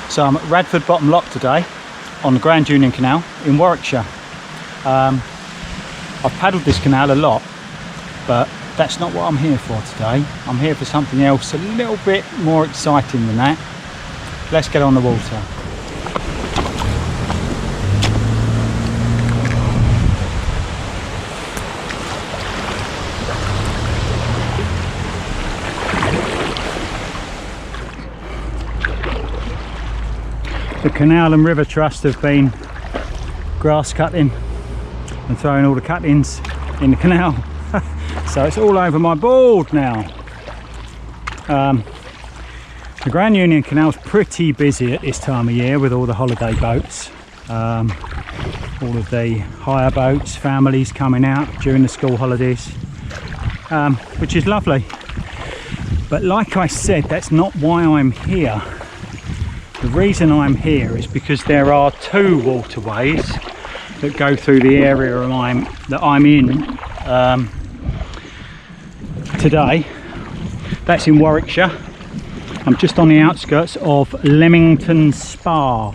So I'm at Radford Bottom Lock today on the Grand Union Canal in Warwickshire. I've paddled this canal a lot, but that's not what I'm here for today. I'm here for something else a little bit more exciting than that. Let's get on the water. The Canal and River Trust have been grass cutting and throwing all the cuttings in the canal. So it's all over my board now. The Grand Union Canal's pretty busy at this time of year with all the holiday boats. All of the hire boats, families coming out during the school holidays, which is lovely. But like I said, that's not why I'm here. The reason I'm here is because there are two waterways that go through the area that I'm in today. That's in Warwickshire. I'm just on the outskirts of Leamington Spa,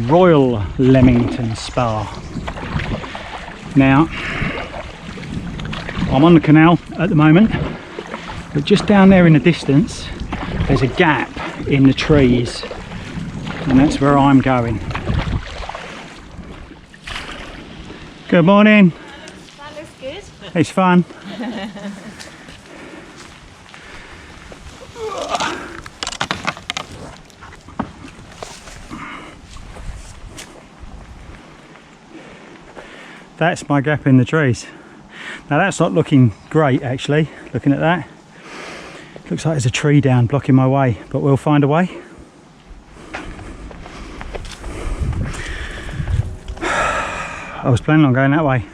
Royal Leamington Spa. Now, I'm on the canal at the moment, but just down there in the distance, there's a gap in the trees. And that's where I'm going. Good morning. That looks good. It's fun. That's my gap in the trees. Now that's not looking great actually, looking at that. Looks like there's a tree down blocking my way, but we'll find a way. I was planning on going that way.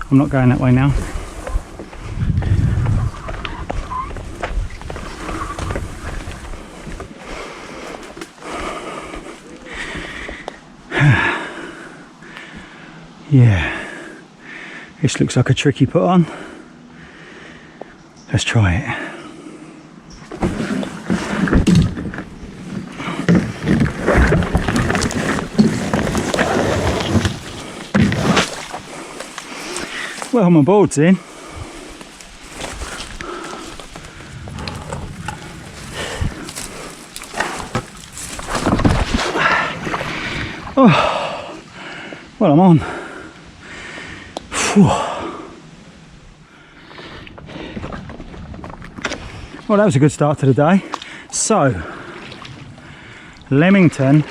I'm not going that way now. Yeah, this looks like a tricky put on. Let's try it. Well, my board's in. Oh, well, I'm on. Whew. Well, that was a good start to the day. So, Leamington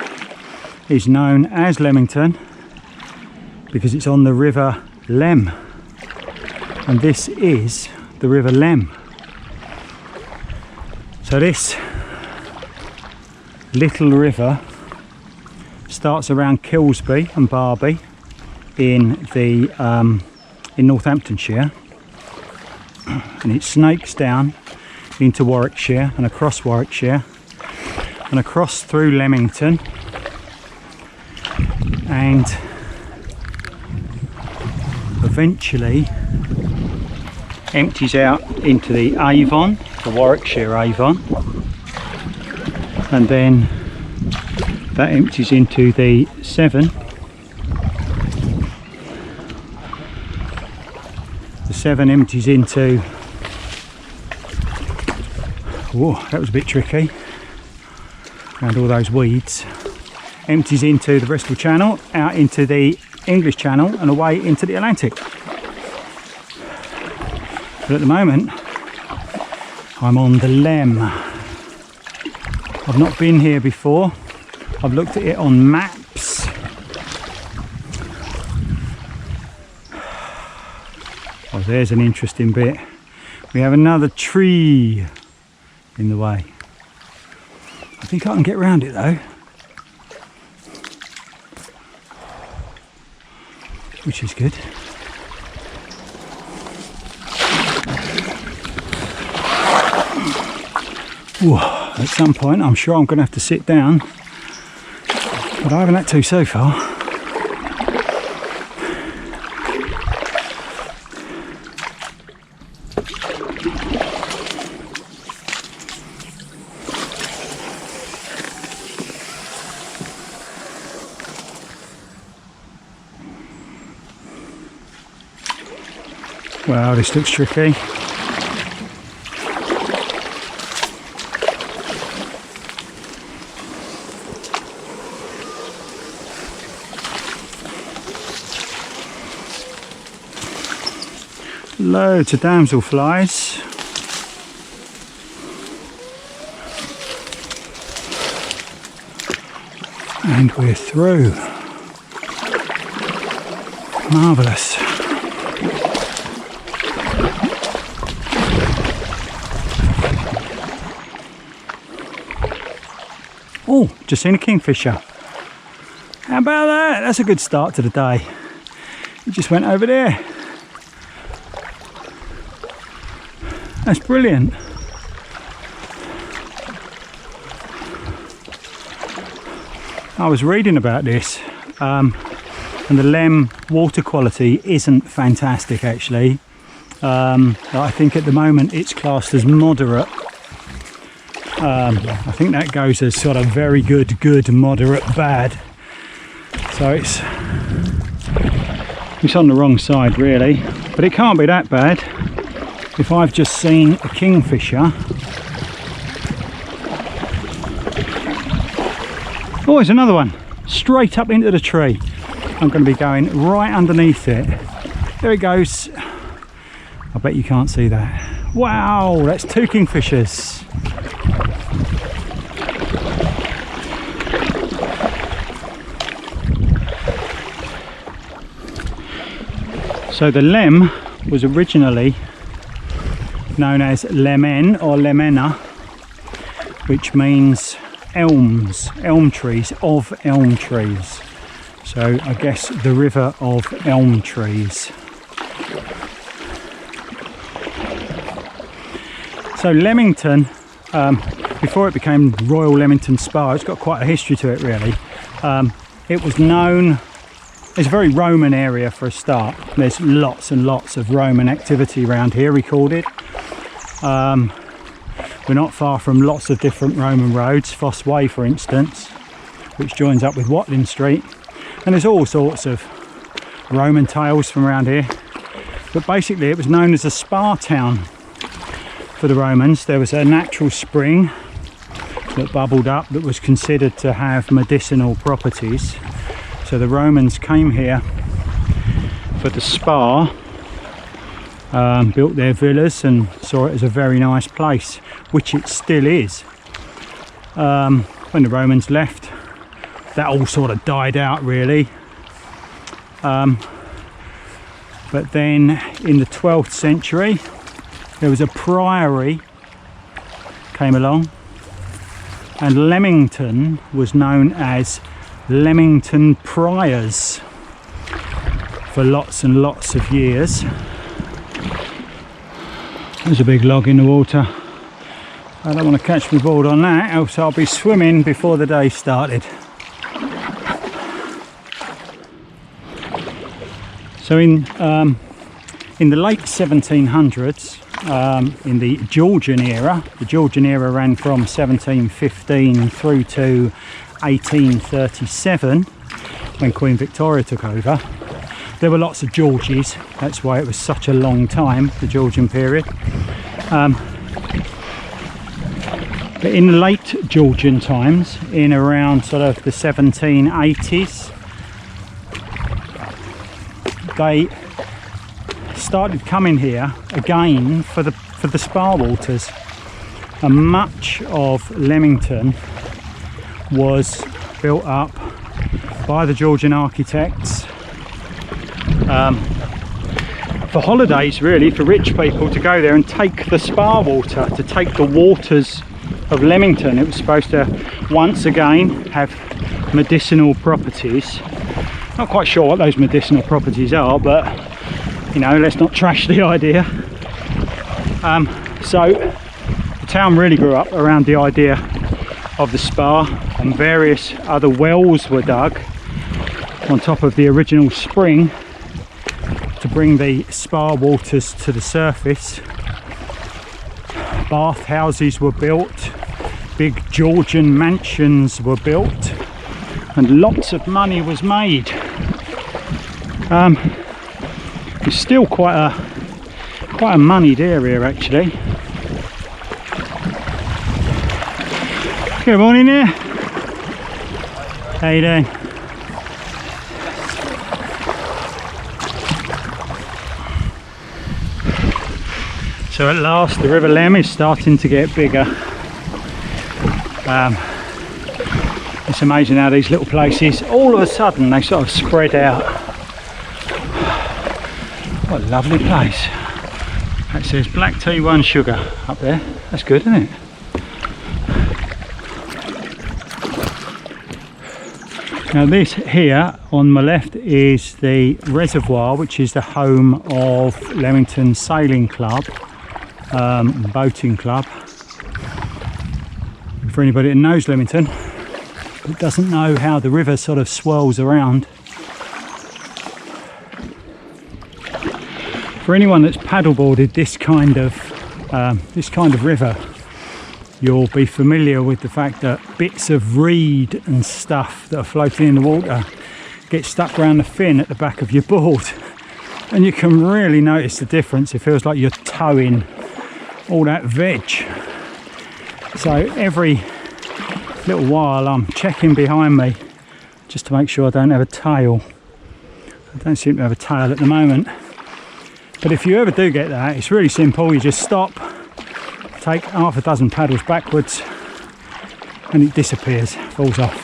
is known as Leamington because it's on the River Leam. And this is the River Leam. So this little river starts around Kilsby and Barby in Northamptonshire, and it snakes down into Warwickshire and across Warwickshire and across through Leamington and eventually empties out into the Avon, the Warwickshire Avon, and then that empties into the Severn. The Severn empties into, whoa, that was a bit tricky, around all those weeds, empties into the Bristol Channel, out into the English Channel and away into the Atlantic. But at the moment I'm on the Leam. I've not been here before. I've looked at it on maps. Oh, there's an interesting bit. We have another tree in the way. I think I can get around it though, which is good. Whoa, at some point I'm sure I'm going to have to sit down, but I haven't had to so far. Wow, this looks tricky. Loads of damselflies. And we're through. Marvellous. Oh, just seen a kingfisher. How about that? That's a good start to the day. It just went over there. That's brilliant. I was reading about this, and the Leam water quality isn't fantastic actually. I think at the moment it's classed as moderate. I think that goes as sort of very good, moderate, bad. So it's on the wrong side really, but it can't be that bad if I've just seen a kingfisher. Oh, there's another one straight up into the tree. I'm going to be going right underneath it. There it goes. I bet you can't see that. Wow, that's 2 kingfishers. So the Leam was originally known as Lemen or Lemena, which means elms, elm trees, of elm trees. So I guess the river of elm trees. So Leamington, before it became Royal Leamington Spa, it's got quite a history to it really. It was known, it's a very Roman area for a start. There's lots and lots of Roman activity around here recorded. We're not far from lots of different Roman roads, Foss Way for instance, which joins up with Watling Street. And there's all sorts of Roman tales from around here. But basically it was known as a spa town for the Romans. There was a natural spring that bubbled up that was considered to have medicinal properties. So the Romans came here for the spa, built their villas and saw it as a very nice place, which it still is. When the Romans left, that all sort of died out really. But then in the 12th century, there was a priory came along, and Leamington was known as Leamington Priors for lots and lots of years. There's a big log in the water. I don't want to catch my board on that, else I'll be swimming before the day started. So in the late 1700s, in the Georgian era ran from 1715 through to 1837, when Queen Victoria took over. There were lots of Georges, that's why it was such a long time, the Georgian period. But in the late Georgian times, in around sort of the 1780s, they started coming here again for the spa waters, and much of Leamington was built up by the Georgian architects for holidays really, for rich people to go there and take the spa water, to take the waters of Leamington. It was supposed to once again have medicinal properties. Not quite sure what those medicinal properties are, but you know, let's not trash the idea. So the town really grew up around the idea of the spa, and various other wells were dug on top of the original spring to bring the spa waters to the surface. Bath houses were built, big Georgian mansions were built, and lots of money was made. It's still quite Quite a moneyed area actually. Good morning there. How you doing? So at last the River Leam is starting to get bigger. It's amazing how these little places, all of a sudden they sort of spread out. What a lovely place. That says black tea, 1 sugar up there. That's good, isn't it? Now this here on my left is the reservoir, which is the home of Leamington Sailing Club, boating club. For anybody that knows Leamington but doesn't know how the river sort of swirls around. For anyone that's paddleboarded this kind of river, you'll be familiar with the fact that bits of reed and stuff that are floating in the water get stuck around the fin at the back of your board, and you can really notice the difference. It feels like you're towing all that veg. So every little while I'm checking behind me just to make sure I don't have a tail. I don't seem to have a tail at the moment, but if you ever do get that, it's really simple. You just stop, take half a dozen paddles backwards, and it disappears, falls off.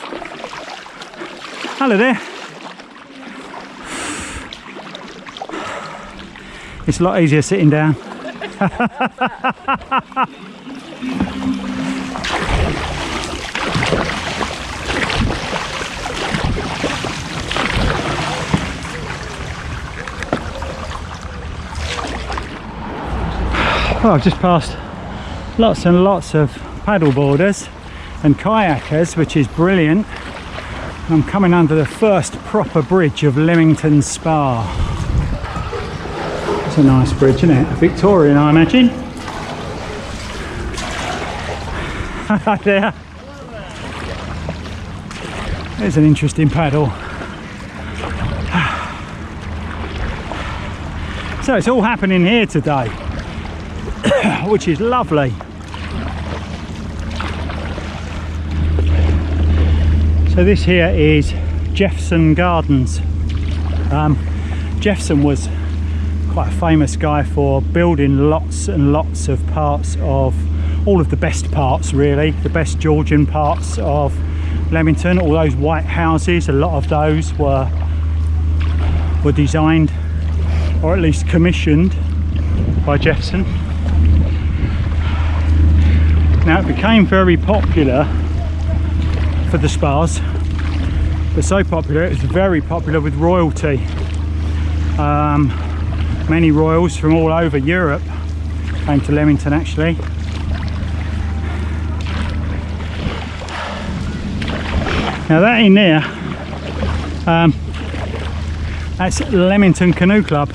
Hello there. It's a lot easier sitting down. Well, I've just passed lots and lots of paddleboarders and kayakers, which is brilliant. I'm coming under the first proper bridge of Leamington Spa. It's a nice bridge, isn't it? Victorian, I imagine. There. There's an interesting paddle. So it's all happening here today, which is lovely. So this here is Jefferson Gardens. Jefferson was quite a famous guy for building lots and lots of parts of, all of the best parts really, the best Georgian parts of Leamington. All those white houses, a lot of those were designed, or at least commissioned, by Jefferson. Now it became very popular for the spas, but so popular it was very popular with royalty. Many royals from all over Europe came to Leamington actually. Now that in there, that's Leamington Canoe Club.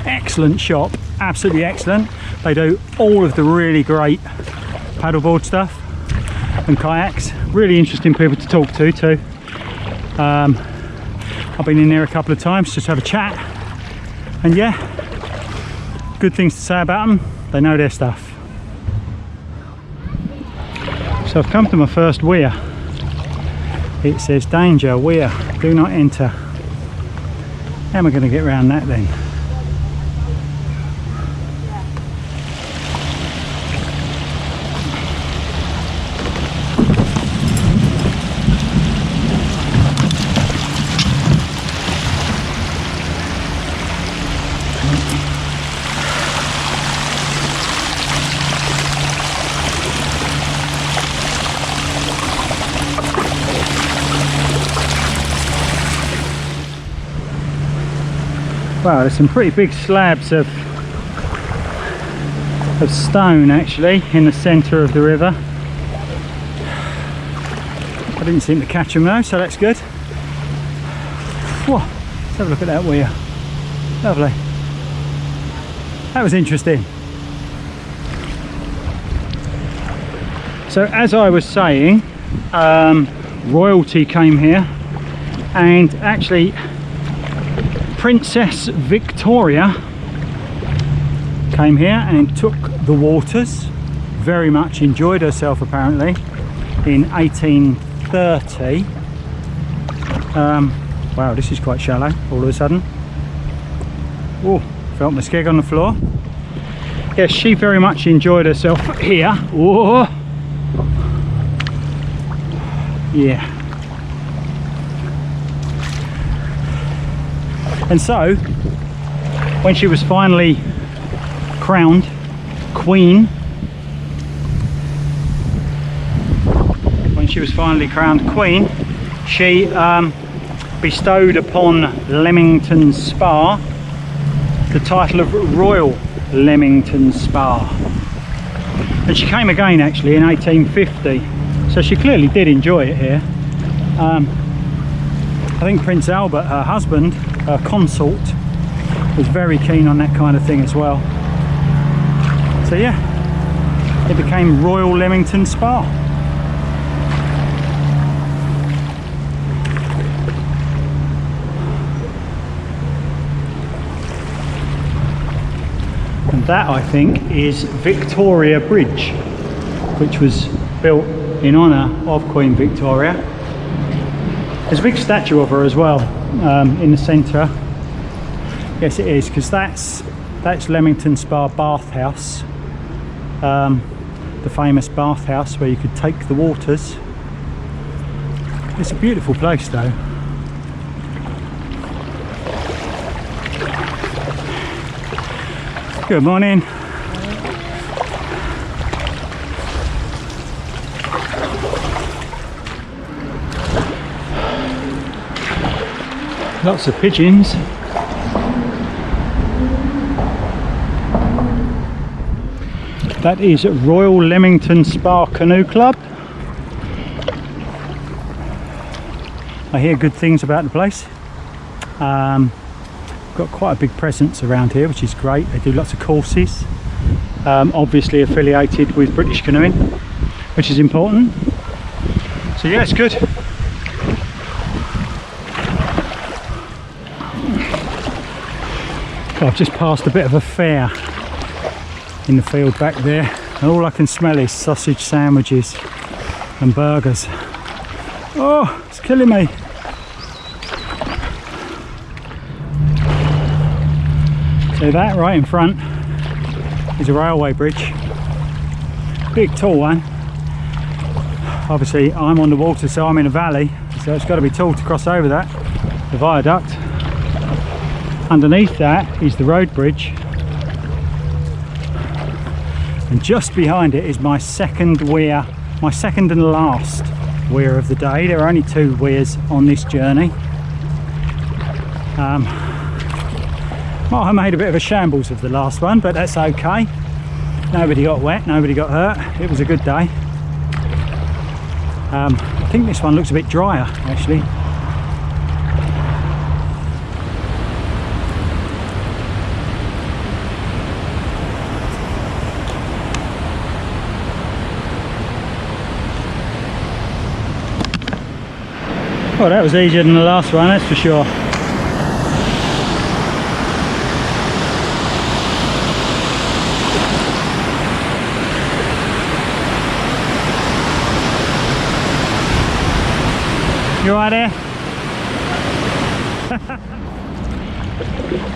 Excellent shop, absolutely excellent. They do all of the really great paddleboard stuff and kayaks. Really interesting people to talk to too. I've been in there a couple of times just to have a chat, and yeah, good things to say about them. They know their stuff. So I've come to my first weir. It says danger, weir, do not enter. How am I going to get around that then? Wow, there's some pretty big slabs of stone actually in the centre of the river. I didn't seem to catch them though, so that's good. Whoa, let's have a look at that weir. Lovely. That was interesting. So as I was saying, royalty came here, and actually Princess Victoria came here and took the waters. Very much enjoyed herself apparently in 1830. Wow, this is quite shallow all of a sudden. Oh, felt my skeg on the floor. Yes, she very much enjoyed herself here. Whoa. Yeah. And so, when she was finally crowned queen, she bestowed upon Leamington Spa the title of Royal Leamington Spa. And she came again actually in 1850, so she clearly did enjoy it here. I think Prince Albert, her husband, her consort, was very keen on that kind of thing as well. So yeah, it became Royal Leamington Spa. And that, I think, is Victoria Bridge, which was built in honour of Queen Victoria. There's a big statue of her as well in the centre. Yes, it is, because that's Leamington Spa bathhouse, the famous bathhouse where you could take the waters. It's a beautiful place though. Good morning. Lots of pigeons. That is Royal Leamington Spa Canoe Club. I hear good things about the place. Got quite a big presence around here, which is great. They do lots of courses, obviously affiliated with British canoeing, which is important. So yeah, it's good. Well, I've just passed a bit of a fair in the field back there, and all I can smell is sausage sandwiches and burgers. Oh, it's killing me. So that right in front is a railway bridge, big tall one. Obviously I'm on the water, so I'm in a valley, so it's got to be tall to cross over that, the viaduct. Underneath that is the road bridge, and just behind it is my second weir, my second and last weir of the day. There are only 2 weirs on this journey. I made a bit of a shambles of the last one, but that's okay. Nobody got wet, nobody got hurt. It was a good day. I think this one looks a bit drier actually. Well, that was easier than the last one, that's for sure. You alright there?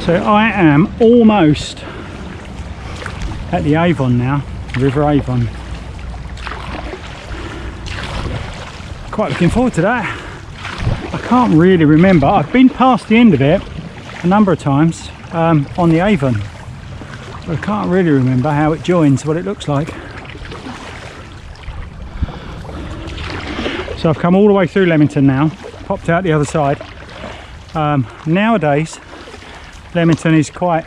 So I am almost at the Avon now, River Avon. Quite looking forward to that. I can't really remember. I've been past the end of it a number of times on the Avon, but I can't really remember how it joins, what it looks like. So I've come all the way through Leamington now, popped out the other side. Nowadays Leamington is quite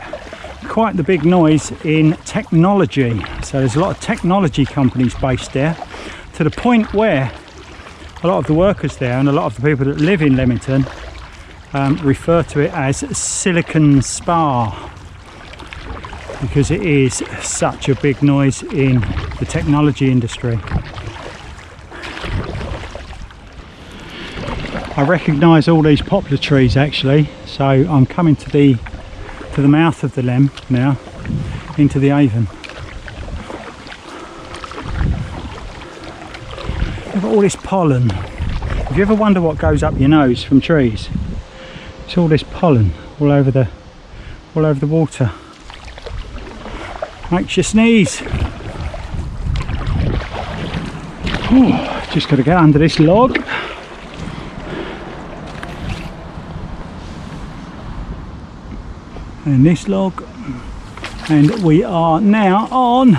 the big noise in technology, so there's a lot of technology companies based there, to the point where a lot of the workers there and a lot of the people that live in Leamington refer to it as Silicon Spa, because it is such a big noise in the technology industry. I recognise all these poplar trees actually, so I'm coming to the mouth of the Leam now, into the Avon. Look at all this pollen. If you ever wonder what goes up your nose from trees, it's all this pollen all over the water. Makes you sneeze. Ooh, just got to get under this log. And this log, and we are now on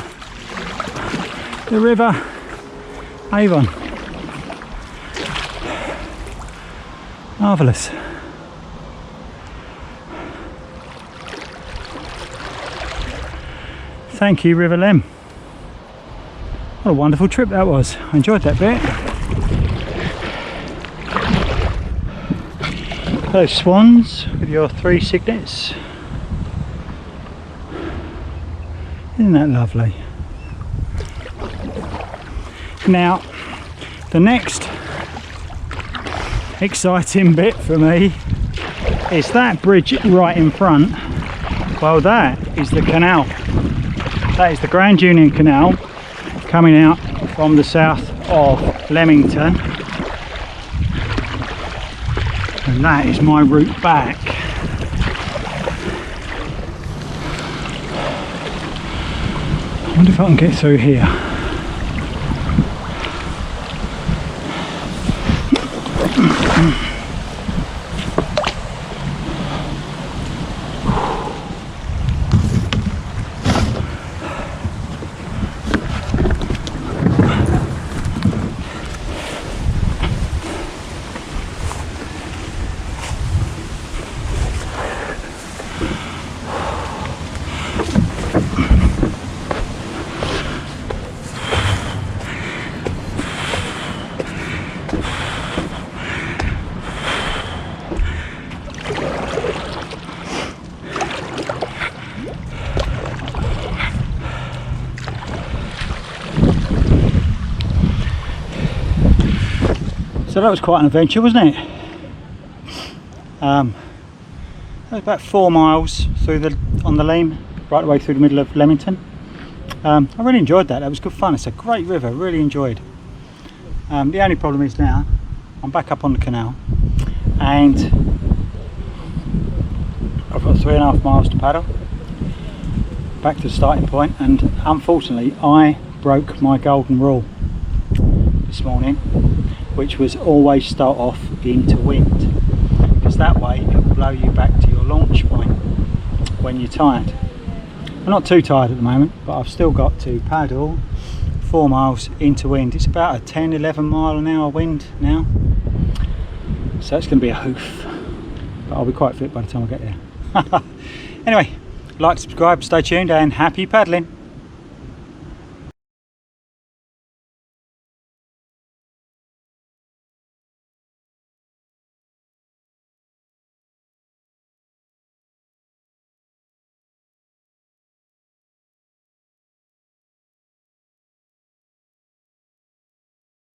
the river Avon. Marvellous. Thank you, River Leam. What a wonderful trip that was. I enjoyed that bit. Those swans with your 3 cygnets. Isn't that lovely? Now, the next exciting bit for me is that bridge right in front. Well, that is the canal. That is the Grand Union Canal coming out from the south of Leamington, and that is my route back. I wonder if I can get through here. So that was quite an adventure, wasn't it? That was about 4 miles through on the Leam, right the way through the middle of Leamington. I really enjoyed that. That was good fun. It's a great river. Really enjoyed. The only problem is now I'm back up on the canal, and I've got 3.5 miles to paddle back to the starting point. And unfortunately, I broke my golden rule this morning, which was always start off into wind, because that way it will blow you back to your launch point when you're tired. I'm not too tired at the moment, but I've still got to paddle 4 miles into wind. It's about a 10-11 mile an hour wind now, so it's going to be a hoof, but I'll be quite fit by the time I get there. Anyway, like, subscribe, stay tuned, and happy paddling.